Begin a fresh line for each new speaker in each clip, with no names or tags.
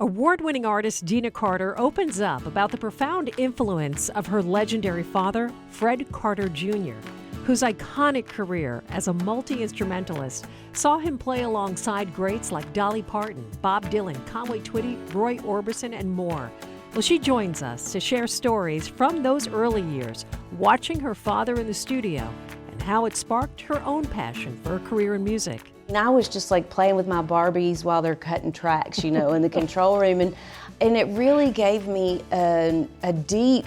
Award-winning artist Deana Carter opens up about the profound influence of her legendary father, Fred Carter Jr., whose iconic career as a multi-instrumentalist saw him play alongside greats like Dolly Parton, Bob Dylan, Conway Twitty, Roy Orbison, and more. Well, she joins us to share stories from those early years, watching her father in the studio, and how it sparked her own passion for a career in music.
And I was just like playing with my Barbies while they're cutting tracks, you know, in the control room. And it really gave me a deep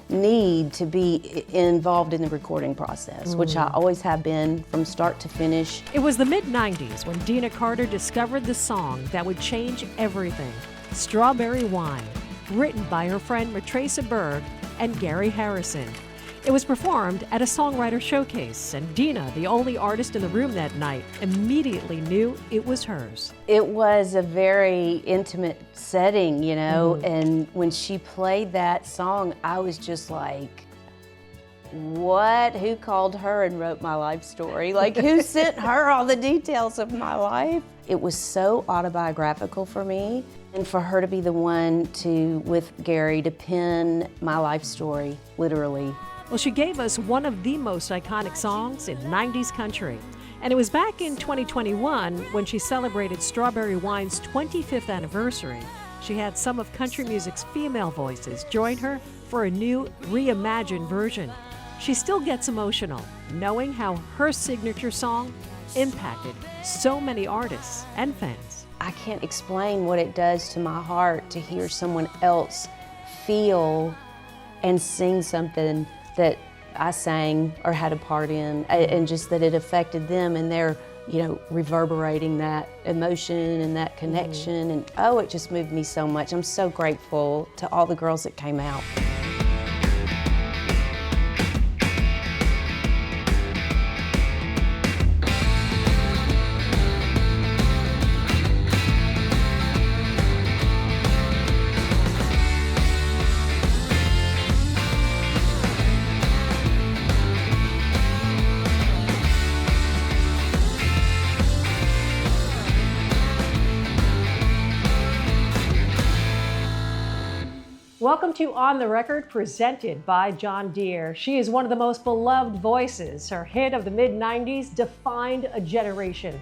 need to be involved in the recording process, which I always have been from start to finish.
It was the mid-90s when Deana Carter discovered the song that would change everything, Strawberry Wine, written by her friend Matraca Berg and Gary Harrison. It was performed at a songwriter showcase, and Deana, the only artist in the room that night, immediately knew it was hers.
It was a very intimate setting, you know, and when she played that song, I was just like, what? Who called her and wrote my life story? Like, who sent her all the details of my life? It was so autobiographical for me, and for her to be the one to, with Gary, to pen my life story, literally.
Well, she gave us one of the most iconic songs in 90s country. And it was back in 2021 when she celebrated Strawberry Wine's 25th anniversary. She had some of country music's female voices join her for a new, reimagined version. She still gets emotional, knowing how her signature song impacted so many artists and fans.
I can't explain what it does to my heart to hear someone else feel and sing something that I sang or had a part in, and just that it affected them, and they're, you know, reverberating that emotion and that connection. And oh, it just moved me so much. I'm so grateful to all the girls that came out.
Welcome to On the Record, presented by John Deere. She is one of the most beloved voices. Her hit of the mid-90s defined a generation.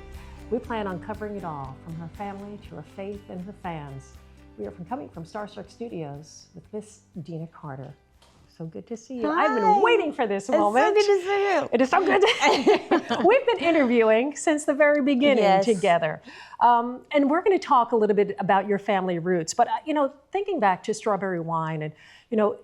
We plan on covering it all, from her family to her faith and her fans. We are coming from Starstruck Studios with Miss Deana Carter. So good to see you.
Hi.
I've been waiting for this moment.
It's so good to see you.
It is so good to see you. We've been interviewing since the very beginning together. And we're going to talk a little bit about your family roots. But, you know, thinking back to Strawberry Wine, and, you know,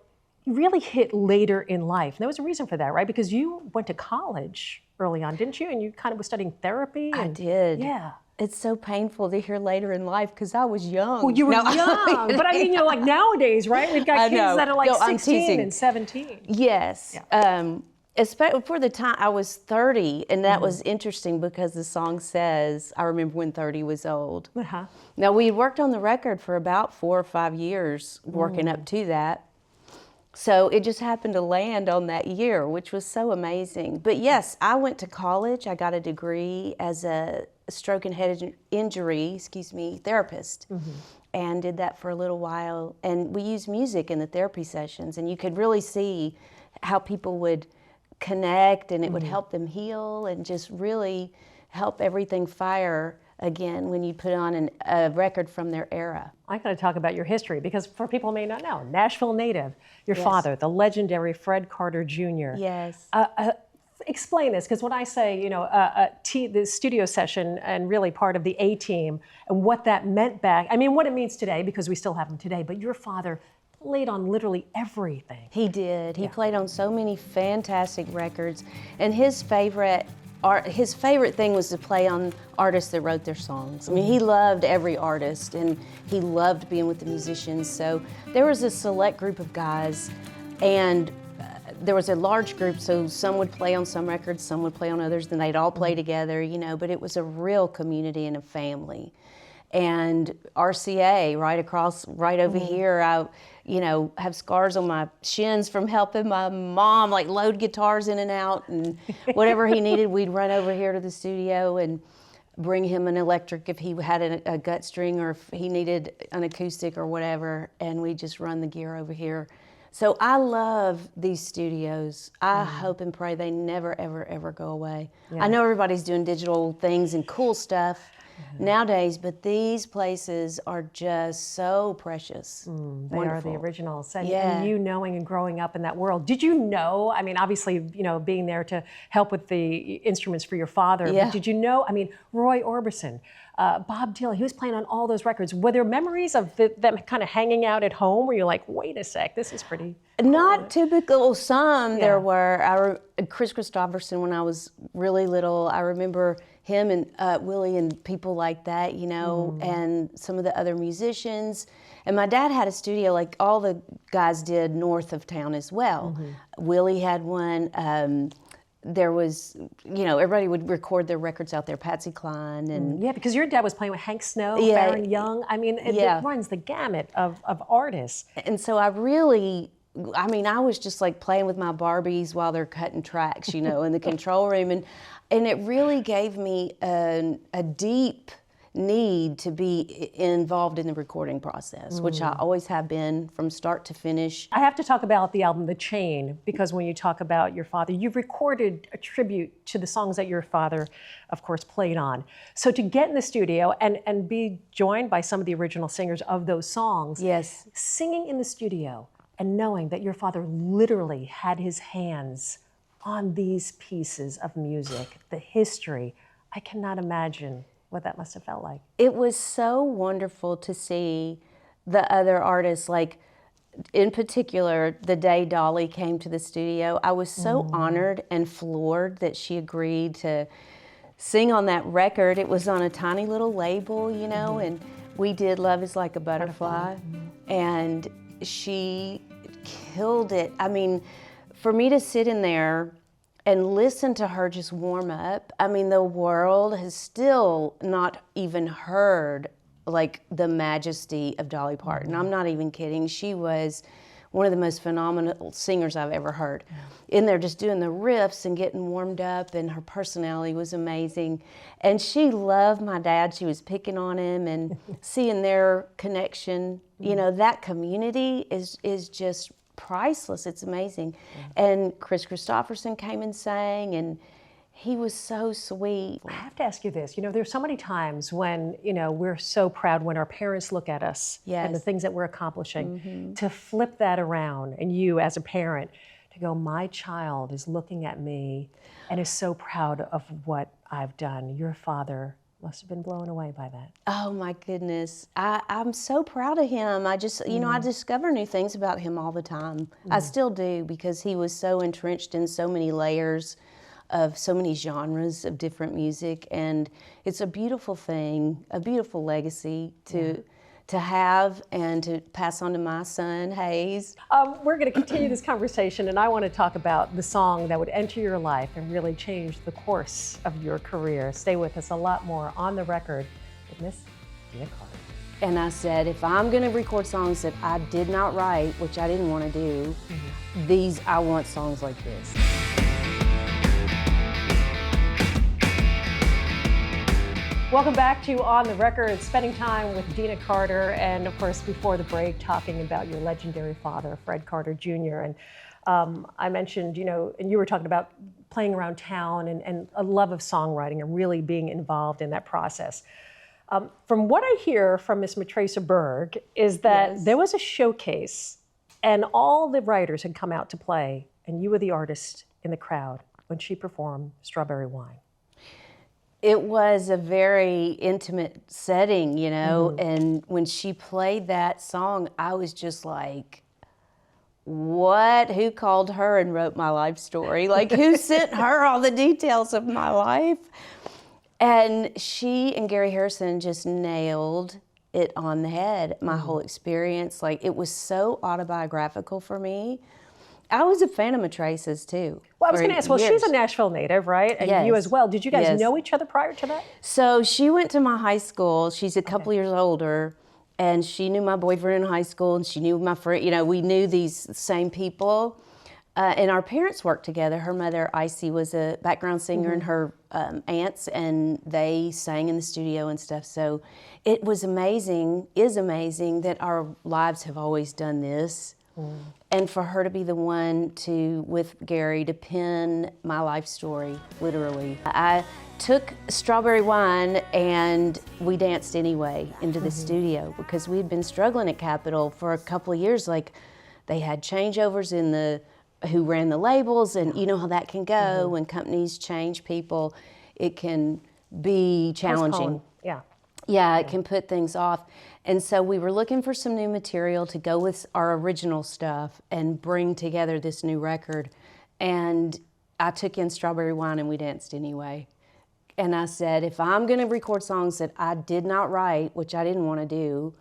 you really hit later in life. And there was a reason for that, right? Because you went to college early on, didn't you? And you kind of were studying therapy.
I did.
Yeah.
It's so painful to hear later in life because I was young.
Well, you were young, but I mean, you know, like nowadays, right? We've got kids that are like 16 and 17.
Yes. Especially for the time, I was 30, and that was interesting because the song says, I remember when 30 was old. Now, we worked on the record for about 4 or 5 years working up to that. So it just happened to land on that year, which was so amazing. But yes, I went to college. I got a degree as a stroke and head injury, therapist, and did that for a little while. And we used music in the therapy sessions, and you could really see how people would connect, and it would help them heal and just really help everything fire again when you put on a record from their era.
I got to talk about your history, because for people who may not know, Nashville native, your father, the legendary Fred Carter Jr.
Yes.
Explain this, because when I say, you know, the studio session and really part of the A-team and what that meant back, I mean, what it means today, because we still have them today, but your father played on literally everything.
He did. He played on so many fantastic records, and his favorite thing was to play on artists that wrote their songs. I mean, he loved every artist, and he loved being with the musicians. So there was a select group of guys, and there was a large group, so some would play on some records, some would play on others, then they'd all play together, you know, but it was a real community and a family. And RCA, right over here, I, you know, have scars on my shins from helping my mom, like, load guitars in and out, and whatever he needed, we'd run over here to the studio. bring him an electric if he had a gut string or if he needed an acoustic or whatever, and we just run the gear over here. So I love these studios. I hope and pray they never, ever, ever go away. Yeah. I know everybody's doing digital things and cool stuff nowadays, but these places are just so precious.
They wonderful. Are the originals. And you knowing and growing up in that world, did you know, I mean, obviously, being there to help with the instruments for your father, but did you know, I mean, Roy Orbison, Bob Dylan, he was playing on all those records. Were there memories of them kind of hanging out at home where you're like, wait a sec, this is pretty cool?
Not typical. Some there were. Chris Christopherson, when I was really little, I remember him and Willie and people like that, and some of the other musicians. And my dad had a studio like all the guys did north of town as well. Willie had one. There was, everybody would record their records out there, Patsy Cline. And
yeah, because your dad was playing with Hank Snow, Baron Young. I mean, it runs the gamut of artists.
And so I was just like playing with my Barbies while they're cutting tracks, in the control room. And it really gave me a deep need to be involved in the recording process, which I always have been from start to finish.
I have to talk about the album The Chain, because when you talk about your father, you've recorded a tribute to the songs that your father, of course, played on. So to get in the studio and be joined by some of the original singers of those songs, singing in the studio and knowing that your father literally had his hands on these pieces of music, the history, I cannot imagine what that must have felt like.
It was so wonderful to see the other artists, like in particular, the day Dolly came to the studio, I was so honored and floored that she agreed to sing on that record. It was on a tiny little label, and we did Love Is Like a Butterfly, and she killed it. I mean, for me to sit in there and listen to her just warm up. I mean, the world has still not even heard like the majesty of Dolly Parton. I'm not even kidding. She was one of the most phenomenal singers I've ever heard. In there just doing the riffs and getting warmed up, and her personality was amazing. And she loved my dad. She was picking on him, and seeing their connection, that community is just priceless. It's amazing. And Chris Christopherson came and sang, and he was so sweet.
I have to ask you this. There's so many times when, we're so proud when our parents look at us and the things that we're accomplishing, to flip that around, and you as a parent to go, my child is looking at me and is so proud of what I've done. Your father must have been blown away by that.
Oh my goodness. I'm so proud of him. I just, I discover new things about him all the time. I still do, because he was so entrenched in so many layers of so many genres of different music. And it's a beautiful thing, a beautiful legacy to have and to pass on to my son, Hayes.
We're going to continue this conversation, and I want to talk about the song that would enter your life and really change the course of your career. Stay with us. A lot more on the record with Miss Deana Carter.
And I said, if I'm going to record songs that I did not write, which I didn't want to do, I want songs like this.
Welcome back to On the Record, spending time with Deana Carter, and of course before the break talking about your legendary father, Fred Carter Jr. And I mentioned, and you were talking about playing around town and a love of songwriting and really being involved in that process. From what I hear from Miss Matresa Berg is that there was a showcase and all the writers had come out to play, and you were the artist in the crowd when she performed Strawberry Wine.
It was a very intimate setting, and when she played that song, I was just like, what? Who called her and wrote my life story? Like, who sent her all the details of my life? And she and Gary Harrison just nailed it on the head, my whole experience. Like, it was so autobiographical for me. I was a fan of Matresa's too.
Well, I was going to ask, she's a Nashville native, right? And you as well. Did you guys know each other prior to that?
So she went to my high school. She's a couple years older, and she knew my boyfriend in high school, and she knew my friend. We knew these same people. and our parents worked together. Her mother, Icy, was a background singer, and her aunts, and they sang in the studio and stuff. So it was amazing, is amazing that our lives have always done this. And for her to be the one to, with Gary, to pen my life story, literally. I took Strawberry Wine and we danced anyway into the studio because we'd been struggling at Capitol for a couple of years. Like, they had changeovers in the who ran the labels, and you know how that can go when companies change people. It can be challenging. Yeah, it can put things off. And so we were looking for some new material to go with our original stuff and bring together this new record. And I took in Strawberry Wine and we danced anyway. And I said, if I'm gonna record songs that I did not write, which I didn't want to do,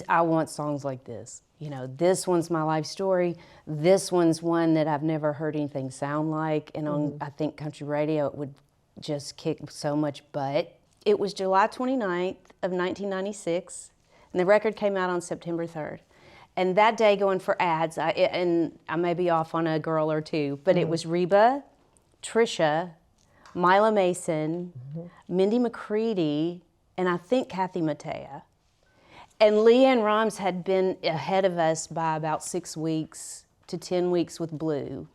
I want songs like this. You know, this one's my life story. This one's one that I've never heard anything sound like. And on, I think, country radio, it would just kick so much butt. It was July 29th of 1996, and the record came out on September 3rd. And that day, going for ads, and I may be off on a girl or two, but it was Reba, Trisha, Mila Mason, Mindy McCready, and I think Kathy Mattea. And Leanne Rhymes had been ahead of us by about 6 weeks to 10 weeks with Blue.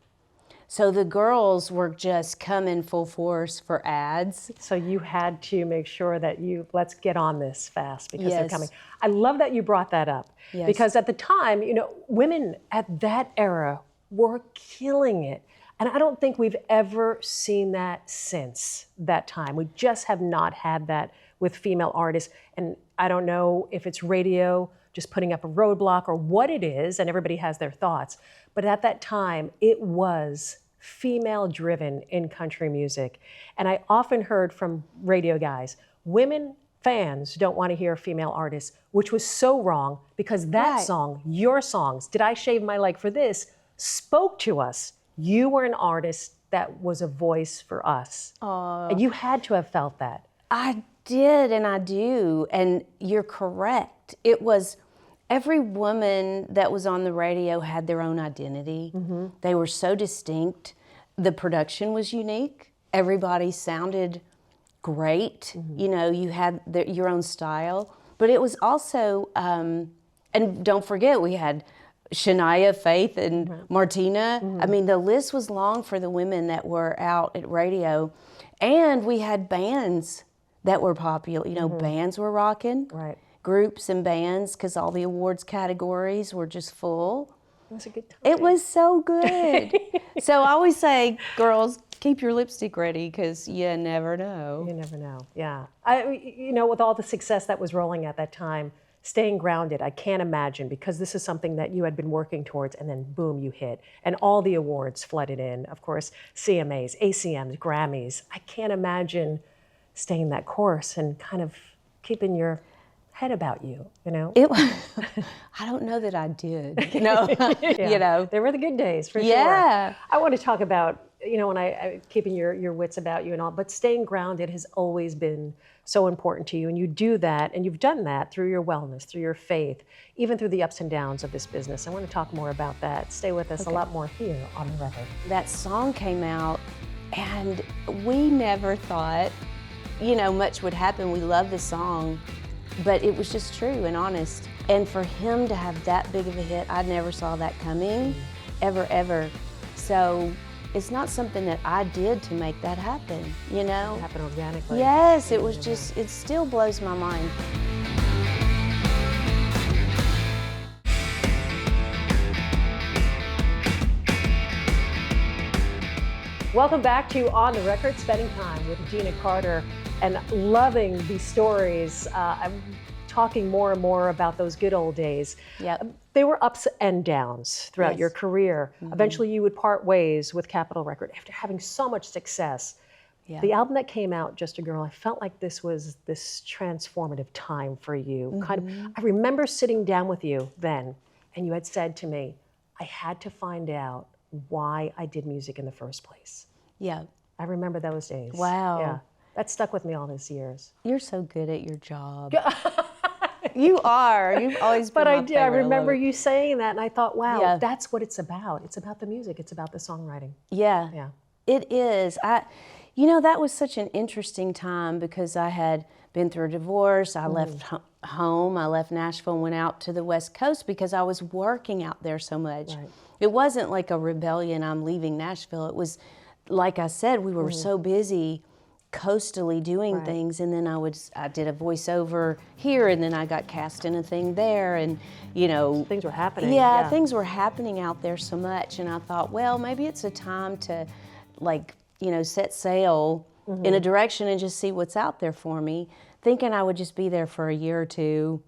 So the girls were just coming full force for ads.
So you had to make sure that let's get on this fast because they're coming. I love that you brought that up because at the time, you know, women at that era were killing it. And I don't think we've ever seen that since that time. We just have not had that with female artists. And I don't know if it's radio just putting up a roadblock or what it is, and everybody has their thoughts. But at that time, it was female-driven in country music. And I often heard from radio guys, women fans don't want to hear female artists, which was so wrong because that song, your songs, Did I Shave My Leg for This, spoke to us. You were an artist that was a voice for us. And you had to have felt that.
I did, and I do, and you're correct. It was, every woman that was on the radio had their own identity. They were so distinct. The production was unique. Everybody sounded great. You know, you had your own style. But it was also, and don't forget, we had Shania, Faith, and Martina. I mean, the list was long for the women that were out at radio. And we had bands that were popular. You know, bands were rocking. Groups and bands, because all the awards categories were just full.
It was a good time.
It was so good. So I always say, girls, keep your lipstick ready, because you never know.
You never know, yeah. You know, with all the success that was rolling at that time, staying grounded, I can't imagine, because this is something that you had been working towards, and then boom, you hit. And all the awards flooded in, of course, CMAs, ACMs, Grammys. I can't imagine staying that course and kind of keeping your head about you, you know?
I don't know that I did, you know? You know.
There were the good days, for sure. I want to talk about, you know, when I keeping your wits about you and all, but staying grounded has always been so important to you, and you do that, and you've done that through your wellness, through your faith, even through the ups and downs of this business. I want to talk more about that. Stay with us a lot more here on The Record.
That song came out, and we never thought, you know, much would happen. We love the song, but it was just true and honest. And for him to have that big of a hit, I never saw that coming, ever, ever. So it's not something that I did to make that happen, you know?
It happened organically.
Yes, it was just, it still blows my mind.
Welcome back to On The Record, spending time with Deana Carter and loving these stories. I'm talking more and more about those good old days. They were ups and downs throughout your career. Eventually you would part ways with Capitol Record after having so much success. The album that came out, Just a Girl, I felt like this was this transformative time for you. I remember sitting down with you then, and you had said to me, I had to find out why I did music in the first place. I remember those days.
Wow.
That stuck with me all these years.
You're so good at your job. You are. You've always been
But
my favorite.
I remember you saying that, and I thought, wow,
Yeah.
that's what it's about. It's about the music. It's about the songwriting.
Yeah.
Yeah.
It is. That was such an interesting time because I had been through a divorce. I left home. I left Nashville and went out to the West Coast because I was working out there so much. Right. It wasn't like a rebellion, I'm leaving Nashville. It was, like I said, we were so busy coastally doing things, and then I did a voiceover here, and then I got cast in a thing there, and
things were happening.
Yeah, things were happening out there so much, and I thought, well, maybe it's a time to set sail in a direction and just see what's out there for me, thinking I would just be there for a year or two,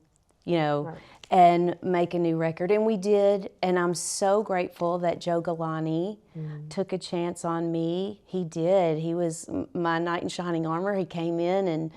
and make a new record. And we did, and I'm so grateful that Joe Galani took a chance on me. He did. He was my knight in shining armor. He came in and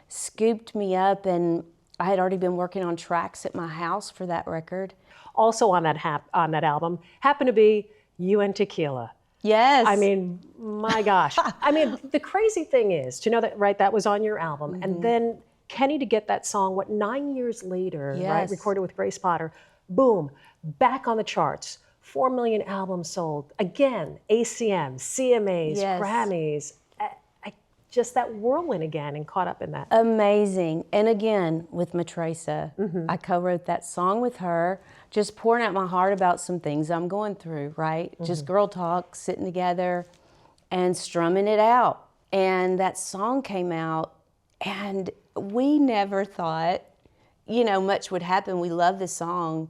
scooped me up, and I had already been working on tracks at my house for that record.
Also on that album happened to be You and Tequila.
Yes.
I mean, my gosh. I mean, the crazy thing is to know that, right, that was on your album, and then Kenny to get that song, 9 years later, right, recorded with Grace Potter, boom, back on the charts, 4 million albums sold. Again, ACM, CMAs, Grammys, just that whirlwind again and caught up in that.
Amazing. And again, with Matresa, I co-wrote that song with her, just pouring out my heart about some things I'm going through, right? Just girl talk, sitting together and strumming it out. And that song came out, and we never thought, much would happen. We love the song,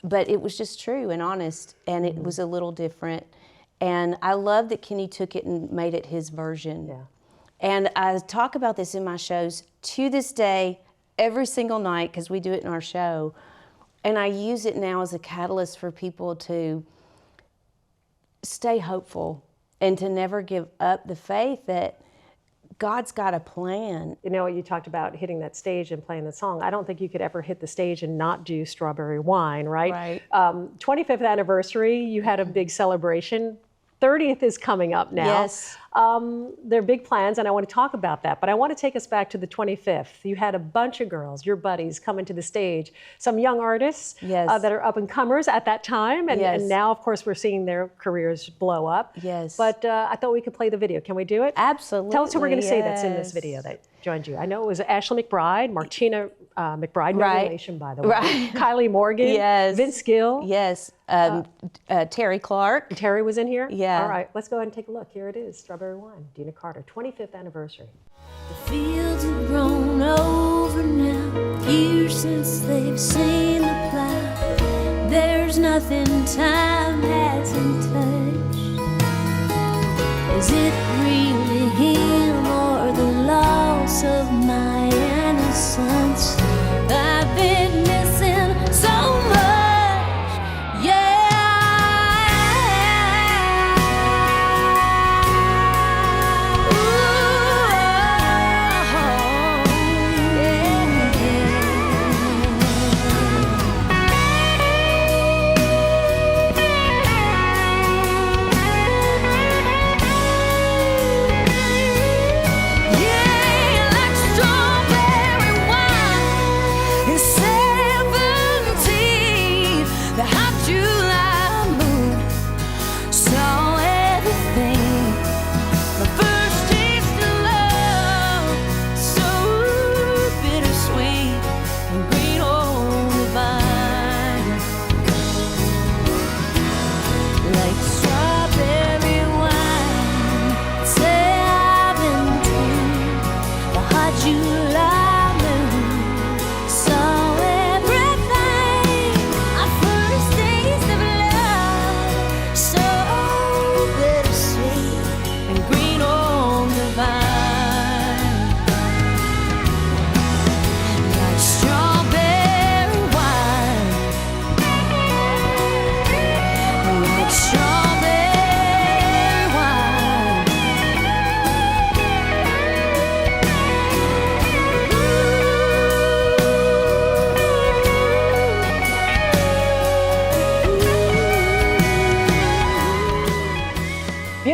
but it was just true and honest, and it was a little different. And I love that Kenny took it and made it his version.
Yeah.
And I talk about this in my shows to this day, every single night, because we do it in our show. And I use it now as a catalyst for people to stay hopeful and to never give up the faith that God's got a plan.
You talked about hitting that stage and playing the song. I don't think you could ever hit the stage and not do Strawberry Wine, right?
Right.
25th anniversary, you had a big celebration. 30th is coming up now.
Yes.
There are big plans, and I want to talk about that. But I want to take us back to the 25th. You had a bunch of girls, your buddies, coming to the stage. Some young artists that are up-and-comers at that time. And now, of course, we're seeing their careers blow up.
Yes.
But I thought we could play the video. Can we do it?
Absolutely.
Tell us who we're going to say that's in this video that joined you. I know it was Ashley McBryde, Martina McBride, no relation, by the way.
Right.
Kylie Morgan.
Yes.
Vince Gill.
Yes. Terry Clark.
Terry was in here?
Yeah.
All right, let's go ahead and take a look. Here it is, Strawberry Wine, Deana Carter, 25th anniversary.
The fields have grown over now, years since they've seen the plow. There's nothing time hasn't touched. Is it really him or the loss of my innocence? I've been missing so much, yeah. Like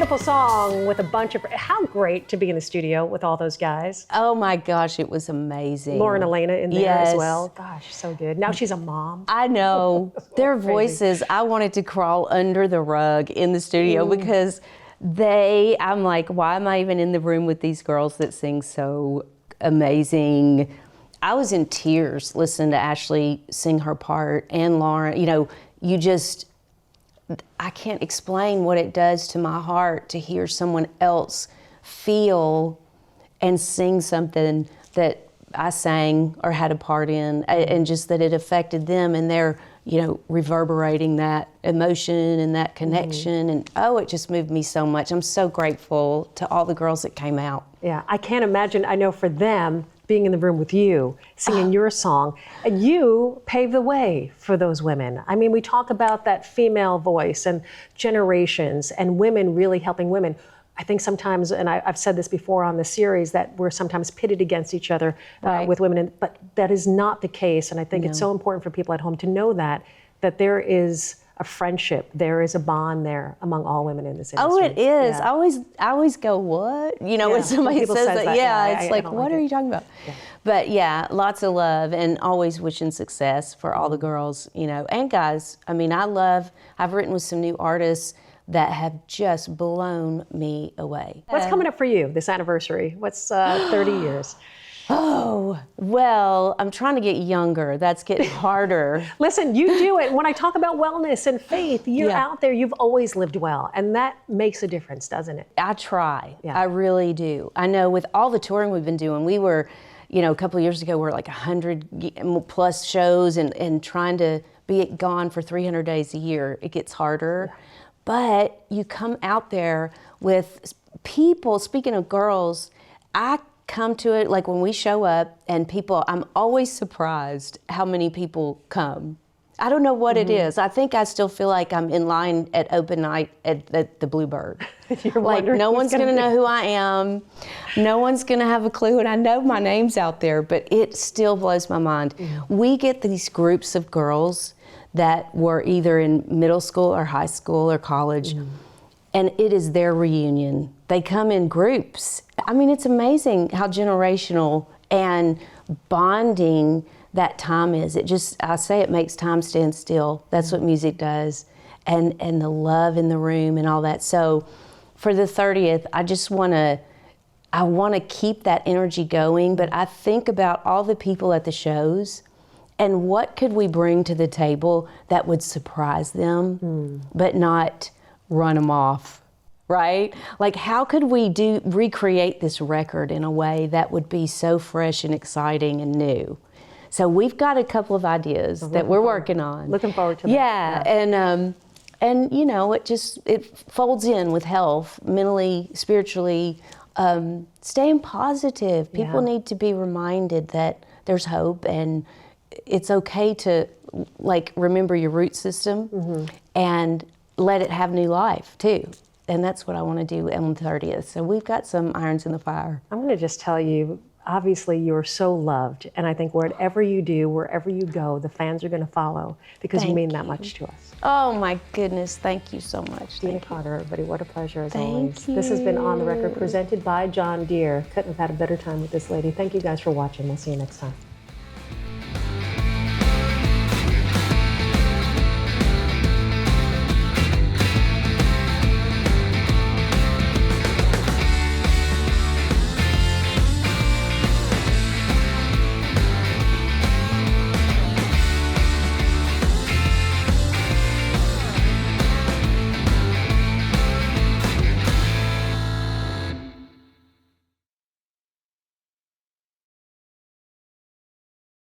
beautiful song with a bunch of, how great to be in the studio with all those guys.
Oh my gosh, it was amazing.
Laura and Elena in there
Yes.
as well. Gosh, so good. Now she's a mom.
I know. Their
Crazy.
voices, I wanted to crawl under the rug in the studio because I'm like, why am I even in the room with these girls that sing so amazing? I was in tears listening to Ashley sing her part and Lauren. You know, I can't explain what it does to my heart to hear someone else feel and sing something that I sang or had a part in, and just that it affected them, and they're, you know, reverberating that emotion and that connection. And it just moved me so much. I'm so grateful to all the girls that came out.
Yeah, I can't imagine, I know for them, being in the room with you, singing your song, and you paved the way for those women. I mean, we talk about that female voice and generations and women really helping women. I think sometimes, and I've said this before on the series, that we're sometimes pitted against each other with women, but that is not the case. And I think it's so important for people at home to know that there is a friendship, there is a bond there among all women in this industry.
Oh, it is.
Yeah.
I always go, what? You know, when somebody says that, it's like, what are you talking about? Yeah. But yeah, lots of love, and always wishing success for all the girls, you know, and guys. I mean, I've written with some new artists that have just blown me away.
What's coming up for you this anniversary? What's 30 years?
Oh, well, I'm trying to get younger. That's getting harder.
Listen, you do it. When I talk about wellness and faith, you're out there. You've always lived well, and that makes a difference, doesn't it?
I try.
Yeah.
I really do. I know with all the touring we've been doing, we were, you know, a couple of years ago, we were like 100 plus shows and trying to be gone for 300 days a year. It gets harder. Yeah. But you come out there with people, speaking of girls, I come to it, like when we show up and people, I'm always surprised how many people come. I don't know what it is. I think I still feel like I'm in line at open night at the Bluebird. Like no one's gonna know who I am. No one's gonna have a clue, and I know my name's out there, but it still blows my mind. We get these groups of girls that were either in middle school or high school or college, and it is their reunion. They come in groups. I mean, it's amazing how generational and bonding that time is. I say it makes time stand still. That's what music does. And the love in the room and all that. So for the 30th, I want to keep that energy going, but I think about all the people at the shows and what could we bring to the table that would surprise them, but not run them off. Right? Like, how could we recreate this record in a way that would be so fresh and exciting and new? So we've got a couple of ideas that we're working on.
Looking forward to that.
Yeah, and you know, it folds in with health, mentally, spiritually, staying positive. People need to be reminded that there's hope, and it's okay to like remember your root system and let it have new life too. And that's what I want to do on the 30th. So we've got some irons in the fire.
I'm going to just tell you, obviously you're so loved. And I think wherever you do, wherever you go, the fans are going to follow because you mean that much to us.
Oh my goodness, thank you so much.
Deana Carter, everybody, what a pleasure as
Thank
always.
you.
This has been On the Record, presented by John Deere. Couldn't have had a better time with this lady. Thank you guys for watching. We'll see you next time.